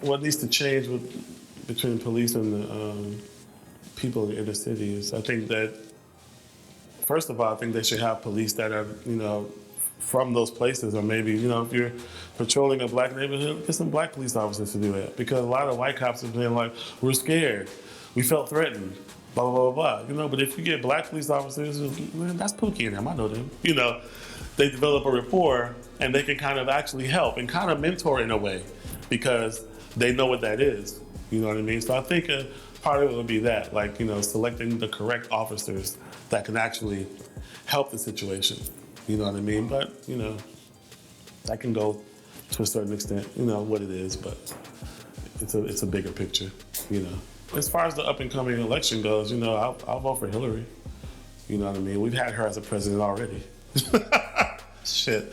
what needs to change between police and the people in the inner city is, I think that, first of all, I think they should have police that are, from those places, or maybe, if you're patrolling a black neighborhood, get some black police officers to do it. Because a lot of white cops have been like, we're scared, we felt threatened, blah, blah, blah, blah. But if you get black police officers, man, that's Pookie and them, I know them. They develop a rapport and they can kind of actually help and kind of mentor in a way because they know what that is. You know what I mean? So I think part of it would be that, like, selecting the correct officers that can actually help the situation. You know what I mean? But, that can go to a certain extent, what it is, but it's a bigger picture, As far as the up and coming election goes, I'll vote for Hillary. You know what I mean? We've had her as a president already. Shit.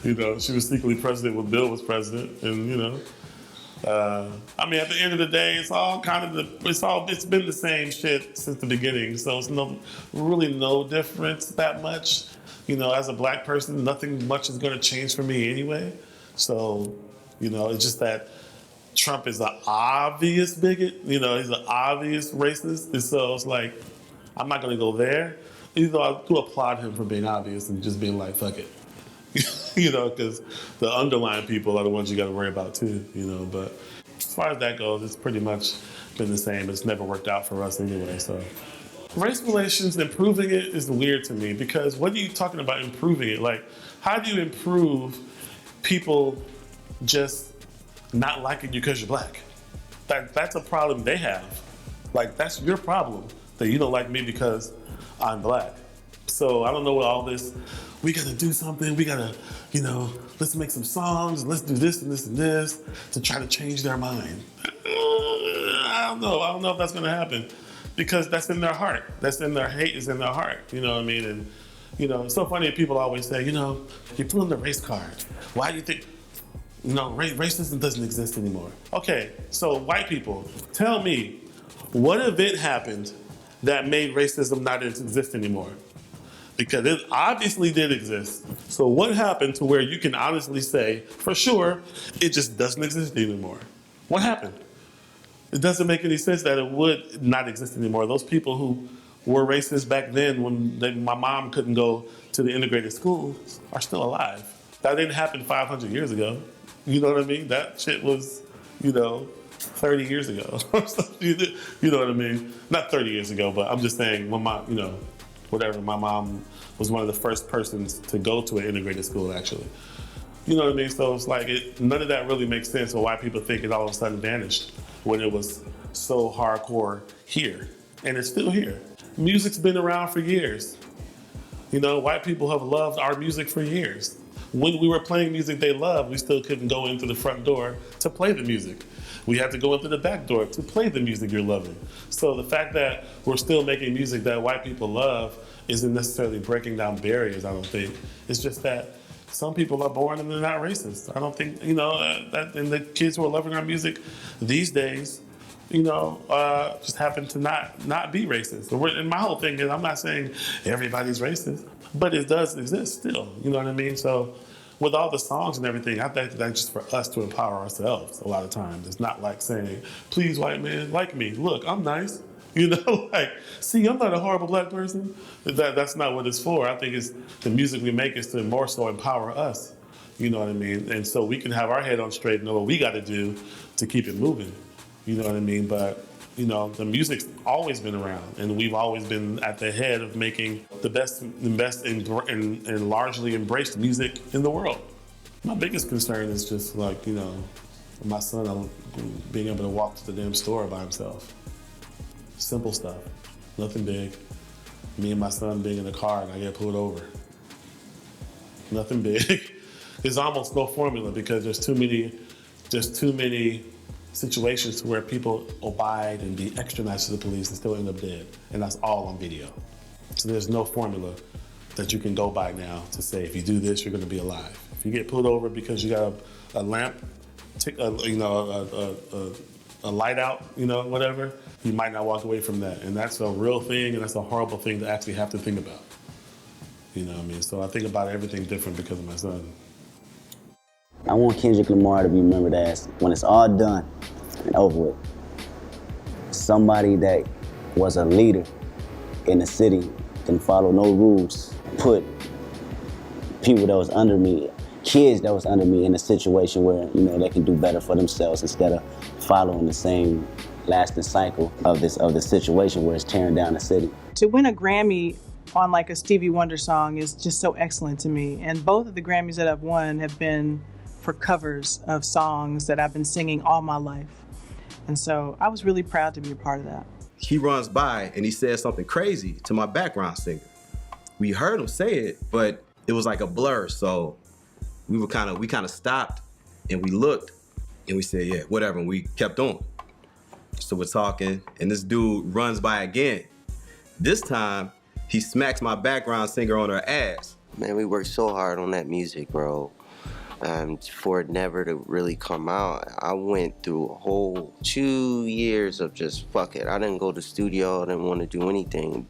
She was secretly president when Bill was president, and, at the end of the day, it's all it's been the same shit since the beginning. So it's really no difference that much. As a black person, nothing much is gonna change for me anyway. So, it's just that Trump is an obvious bigot. He's an obvious racist. And so it's like, I'm not gonna go there. Even though I do applaud him for being obvious and just being like, fuck it. Because the underlying people are the ones you gotta worry about too, But as far as that goes, it's pretty much been the same. It's never worked out for us anyway, so. Race relations, improving it is weird to me because what are you talking about improving it? Like, how do you improve people just not liking you because you're black? That's a problem they have. Like, that's your problem, that you don't like me because I'm black. So I don't know what all this, we gotta do something, we gotta, let's make some songs, let's do this and this and this to try to change their mind. I don't know if that's gonna happen because that's in their heart. That's in their hate is in their heart, you know what I mean? And, it's so funny that people always say, you're pulling the race card. Why do you think, racism doesn't exist anymore? Okay, so white people, tell me, what event happened that made racism not exist anymore? Because it obviously did exist. So what happened to where you can honestly say, for sure, it just doesn't exist anymore? What happened? It doesn't make any sense that it would not exist anymore. Those people who were racist back then when my mom couldn't go to the integrated schools are still alive. That didn't happen 500 years ago. You know what I mean? That shit was, 30 years ago. You know what I mean? Not 30 years ago, but I'm just saying when my mom was one of the first persons to go to an integrated school, actually. You know what I mean? So it's like, none of that really makes sense of why people think it all of a sudden vanished when it was so hardcore here. And it's still here. Music's been around for years. White people have loved our music for years. When we were playing music they loved, we still couldn't go into the front door to play the music. We had to go into the back door to play the music you're loving. So the fact that we're still making music that white people love isn't necessarily breaking down barriers, I don't think. It's just that some people are born and they're not racist. I don't think, and the kids who are loving our music these days, just happen to not be racist. And my whole thing is, I'm not saying everybody's racist, but it does exist still, you know what I mean? So with all the songs and everything, I think that's just for us to empower ourselves a lot of times. It's not like saying, please white man, like me, look, I'm nice. See, I'm not a horrible black person. That's not what it's for. I think it's the music we make is to more so empower us. You know what I mean? And so we can have our head on straight and know what we got to do to keep it moving. You know what I mean? But, the music's always been around, and we've always been at the head of making the best and largely embraced music in the world. My biggest concern is just like, my son being able to walk to the damn store by himself. Simple stuff, nothing big. Me and my son being in the car and I get pulled over. Nothing big. There's almost no formula because there's too many situations where people abide and be extra nice to the police and still end up dead. And that's all on video. So there's no formula that you can go by now to say, if you do this, you're gonna be alive. If you get pulled over because you got a lamp, a light out, whatever, you might not walk away from that. And that's a real thing, and that's a horrible thing to actually have to think about. You know what I mean? So I think about everything different because of my son. I want Kendrick Lamar to be remembered as, when it's all done, and over with. Somebody that was a leader in the city, didn't follow no rules, put people that was under me, kids that was under me in a situation where, you know, they can do better for themselves instead of following the same lasting cycle of the situation where it's tearing down the city. To win a Grammy on like a Stevie Wonder song is just so excellent to me. And both of the Grammys that I've won have been for covers of songs that I've been singing all my life. And so I was really proud to be a part of that. He runs by and he says something crazy to my background singer. We heard him say it, but it was like a blur. So we kind of stopped and we looked and we said, yeah, whatever. And we kept on. So we're talking and this dude runs by again. This time he smacks my background singer on her ass. Man, we worked so hard on that music, bro. For it never to really come out, I went through a whole 2 years of just fuck it. I didn't go to the studio, I didn't want to do anything.